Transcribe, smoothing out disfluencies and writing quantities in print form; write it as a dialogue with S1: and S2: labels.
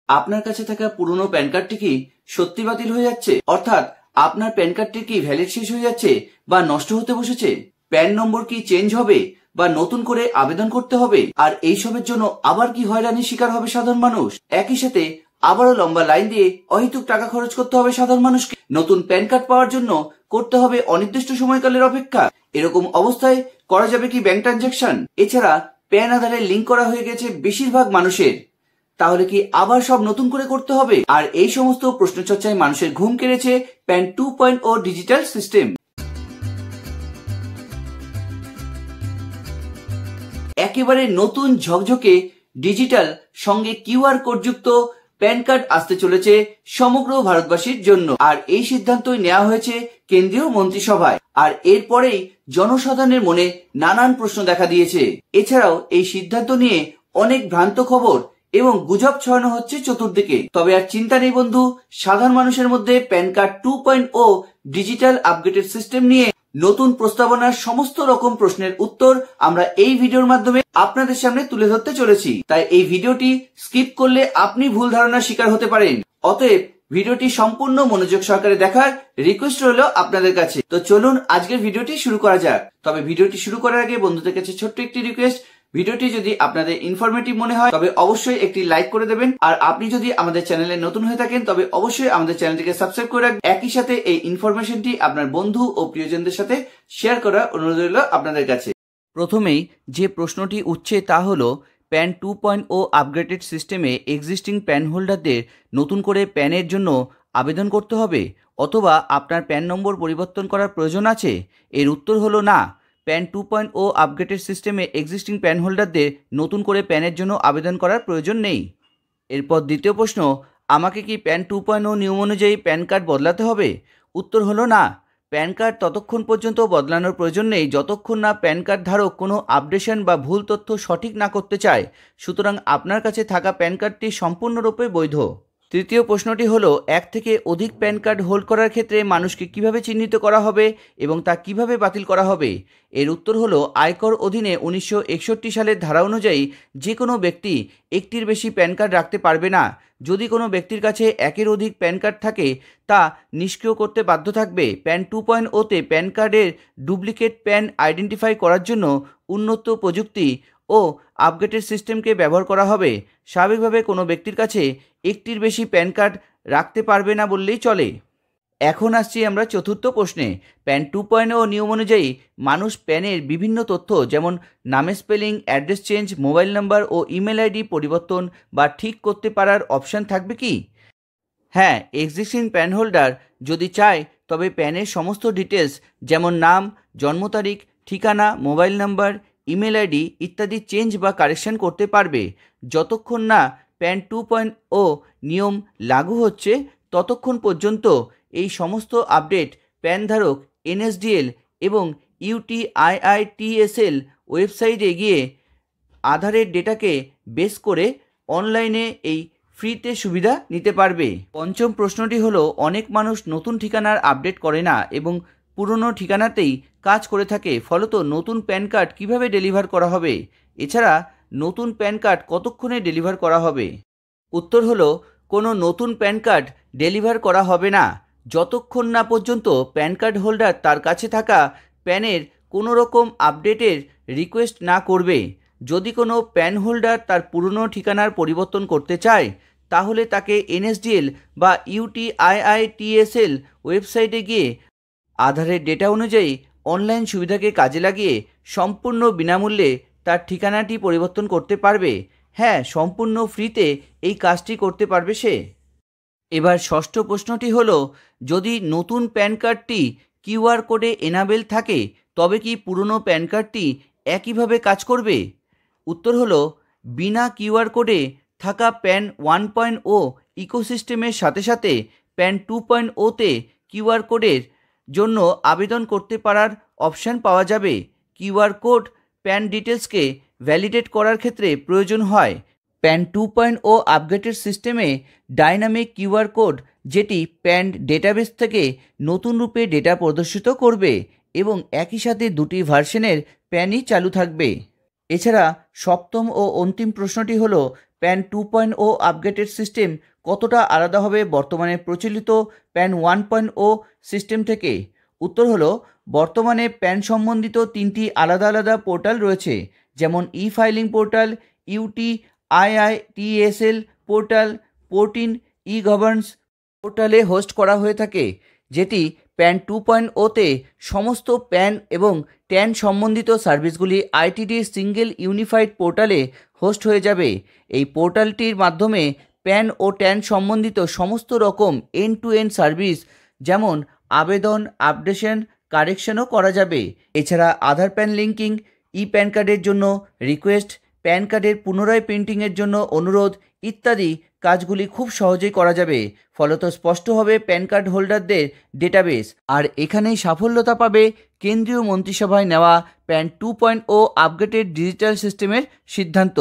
S1: আপনার কাছে থাকা পুরনো প্যান কার্ডটি কি সত্যি বাতিল হয়ে যাচ্ছে, অর্থাৎ আপনার প্যান কার্ডটি কি ভ্যালিড শেষ হয়ে যাচ্ছে বা নষ্ট হতে বসেছে? প্যান নম্বর কি চেঞ্জ হবে বা নতুন করে আবেদন করতে হবে? আর এইসবের জন্য আবার কি হয়রানির শিকার হবে সাধারণ মানুষ? একই সাথে আবারও লম্বা লাইন দিয়ে অহেতুক টাকা খরচ করতে হবে সাধারণ মানুষকে। নতুন প্যান কার্ড পাওয়ার জন্য করতে হবে অনির্দিষ্ট সময়কালের অপেক্ষা। এরকম অবস্থায় করা যাবে কি ব্যাংক ট্রানজাকশন? এছাড়া প্যান আধারে লিঙ্ক করা হয়ে গেছে বেশিরভাগ মানুষের, তাহলে কি আবার সব নতুন করে করতে হবে? আর এই সমস্ত প্রশ্নচর্চায় মানুষের ঘুম কেড়েছে প্যান 2.0 ডিজিটাল সিস্টেম। একেবারে নতুন ঝকঝকে ডিজিটাল সঙ্গে কিউআর কোড যুক্ত প্যান কার্ড আসতে চলেছে সমগ্র ভারতবাসীর জন্য। আর এই সিদ্ধান্তই নেওয়া হয়েছে কেন্দ্রীয় মন্ত্রিসভায়। আর এরপরেই জনসাধারণের মনে নানান প্রশ্ন দেখা দিয়েছে। এছাড়াও এই সিদ্ধান্ত নিয়ে অনেক ভ্রান্ত খবর এবং গুজব ছড়ানো হচ্ছে চতুর্দিকে। তবে আর চিন্তা নেই বন্ধু, সাধারণ মানুষের মধ্যে pan card 2.0 digital updated system নিয়ে নতুন প্রস্তাবনার সমস্ত রকম প্রশ্নের উত্তর আমরা এই ভিডিওর মাধ্যমে আপনাদের সামনে তুলে ধরতে চলেছি। তাই এই ভিডিওটি স্কিপ করলে আপনি ভুল ধারণার শিকার হতে পারেন। অতএব ভিডিওটি সম্পূর্ণ মনোযোগ সহকারে দেখার রিকোয়েস্ট রইল আপনাদের কাছে। তো চলুন আজকের ভিডিওটি শুরু করা যাক। তবে ভিডিওটি শুরু করার আগে বন্ধুদের কাছে ছোট্ট একটি রিকোয়েস্ট, ভিডিওটি যদি আপনাদের ইনফরমেটিভ মনে হয় তবে অবশ্যই একটি লাইক করে দেবেন। আর আপনি যদি আমাদের চ্যানেলে নতুন হয়ে থাকেন তবে অবশ্যই আমাদের চ্যানেলটিকে সাবস্ক্রাইব করে রাখবেন। একই সাথে এই ইনফরমেশনটি আপনার বন্ধু ও প্রিয়জনদের সাথে শেয়ার করার অনুরোধ রইল আপনাদের কাছে। প্রথমেই যে প্রশ্নটি উঠছে তা হলো, প্যান 2.0 আপগ্রেডেড সিস্টেমে এক্সিস্টিং প্যান হোল্ডারদের নতুন করে প্যানের জন্য আবেদন করতে হবে অথবা আপনার প্যান নম্বর পরিবর্তন করার প্রয়োজন আছে? এর উত্তর হলো না। প্যান 2.0 আপগ্রেডেড সিস্টেমে এক্সিস্টিং প্যান হোল্ডারদের নতুন করে প্যানের জন্য আবেদন করার প্রয়োজন নেই। এরপর দ্বিতীয় প্রশ্ন, আমাকে কি প্যান 2.0 নিয়ম অনুযায়ী প্যান কার্ড বদলাতে হবে? উত্তর হলো না। প্যান কার্ড ততক্ষণ পর্যন্ত বদলানোর প্রয়োজন নেই যতক্ষণ না প্যান কার্ড ধারক কোনো আপডেশন বা ভুল তথ্য সঠিক না করতে চায়। সুতরাং আপনার কাছে থাকা প্যান কার্ডটি সম্পূর্ণরূপে বৈধ। তৃতীয় প্রশ্নটি হলো, এক থেকে অধিক প্যান কার্ড হোল্ড করার ক্ষেত্রে মানুষকে কিভাবে চিহ্নিত করা হবে এবং তা কিভাবে বাতিল করা হবে? এর উত্তর হলো, আয়কর অধীনে 1961 সালের ধারা অনুযায়ী যে কোনো ব্যক্তি একটির বেশি প্যান কার্ড রাখতে পারবে না। যদি কোনো ব্যক্তির কাছে একের অধিক প্যান কার্ড থাকে তা নিষ্ক্রিয় করতে বাধ্য থাকবে। প্যান 2.0তে প্যান কার্ডের ডুপ্লিকেট প্যান আইডেন্টিফাই করার জন্য উন্নত প্রযুক্তি ও আপগ্রেডেড সিস্টেমকে ব্যবহার করা হবে। স্বাভাবিকভাবে কোনো ব্যক্তির কাছে একটির বেশি প্যান কার্ড রাখতে পারবে না বললেই চলে। এখন আসছি আমরা চতুর্থ প্রশ্নে। প্যান 2.0 নিয়ম অনুযায়ী মানুষ প্যানের বিভিন্ন তথ্য যেমন নামের spelling, address change, mobile number ও ইমেল আইডি পরিবর্তন বা ঠিক করতে পারার অপশান থাকবে কি? হ্যাঁ, এক্সিস্টিং প্যান হোল্ডার যদি চায় তবে প্যানের সমস্ত ডিটেলস যেমন নাম, জন্ম তারিখ, ঠিকানা, মোবাইল নাম্বার, ইমেল আইডি ইত্যাদি চেঞ্জ বা কারেকশন করতে পারবে। যতক্ষণ না প্যান 2.0 নিয়ম লাগু হচ্ছে ততক্ষণ পর্যন্ত এই সমস্ত আপডেট প্যান ধারক এনএসডিএল এবং ইউটিআইআইটিএসএল ওয়েবসাইটে গিয়ে আধারের ডেটাকে বেস করে অনলাইনে এই ফ্রিতে সুবিধা নিতে পারবে। পঞ্চম প্রশ্নটি হলো, অনেক মানুষ নতুন ঠিকানার আপডেট করে না এবং পুরনো ঠিকানাতেই কাজ করে থাকে, ফলত নতুন প্যান কার্ড কীভাবে ডেলিভার করা হবে? এছাড়া নতুন প্যান কার্ড কতক্ষণে ডেলিভার করা হবে? উত্তর হলো, কোনো নতুন প্যান কার্ড ডেলিভার করা হবে না যতক্ষণ না পর্যন্ত প্যান কার্ড হোল্ডার তার কাছে থাকা প্যানের কোনো রকম আপডেটের রিকোয়েস্ট না করবে। যদি কোনো প্যান হোল্ডার তার পুরনো ঠিকানার পরিবর্তন করতে চায় তাহলে তাকে এনএসডিএল বা ইউটিআইআইটিএসএল ওয়েবসাইটে গিয়ে আধারের ডেটা অনুযায়ী অনলাইন সুবিধাকে কাজে লাগিয়ে সম্পূর্ণ বিনামূল্যে তার ঠিকানাটি পরিবর্তন করতে পারবে। হ্যাঁ, সম্পূর্ণ ফ্রিতে এই কাজটি করতে পারবে সে। এবার ষষ্ঠ প্রশ্নটি হলো, যদি নতুন প্যান কার্ডটি কিউআর কোডে এনাবেল থাকে তবে কি পুরনো প্যান কার্ডটি একইভাবে কাজ করবে? উত্তর হলো, বিনা কিউআর কোডে থাকা প্যান 1.0 ইকোসিস্টেমের সাথে সাথে প্যান 2.0তে কিউআর কোডের জন্য আবেদন করতে পারার অপশান পাওয়া যাবে। কিউআর কোড প্যান ডিটেলসকে ভ্যালিডেট করার ক্ষেত্রে প্রয়োজন হয়। প্যান 2.0 আপগ্রেডেড সিস্টেমে ডাইনামিক কিউআর কোড যেটি প্যান ডেটাবেস থেকে নতুন রূপে ডেটা প্রদর্শিত করবে এবং একই সাথে দুটি ভার্সনের প্যানই চালু থাকবে। এছাড়া সপ্তম ও অন্তিম প্রশ্নটি হলো, প্যান 2.0 আপগ্রেডেড সিস্টেম কতটা আলাদা হবে বর্তমানে প্রচলিত প্যান 1.0 সিস্টেম থেকে? উত্তর হলো, বর্তমানে প্যান সম্বন্ধিত 3টি আলাদা আলাদা পোর্টাল রয়েছে, যেমন e filing portal, UTIITSL portal, পোর্ট-ইন ই গভর্নেন্স পোর্টালে হোস্ট করা হয়ে থাকে, যেটি প্যান 2.0তে সমস্ত প্যান এবং ট্যান সম্বন্ধিত সার্ভিসগুলি আইটিডির সিঙ্গেল ইউনিফাইড পোর্টালে হোস্ট হয়ে যাবে। এই পোর্টালটির মাধ্যমে প্যান ও ট্যান সম্বন্ধিত সমস্ত রকম এন্ড টু এন্ড সার্ভিস, যেমন আবেদন, আপডেশন, কারেকশনও করা যাবে। এছাড়া আধার প্যান লিঙ্কিং, ই প্যান কার্ডের জন্য রিকোয়েস্ট, প্যান কার্ডের পুনরায় প্রিন্টিংয়ের জন্য অনুরোধ ইত্যাদি কাজগুলি খুব সহজেই করা যাবে। ফলত স্পষ্ট হবে প্যান কার্ড হোল্ডারদের ডেটাবেস। আর এখানেই সাফল্যতা পাবে কেন্দ্রীয় মন্ত্রিসভায় নেওয়া প্যান 2.0 আপগ্রেডেড ডিজিটাল সিস্টেমের সিদ্ধান্ত।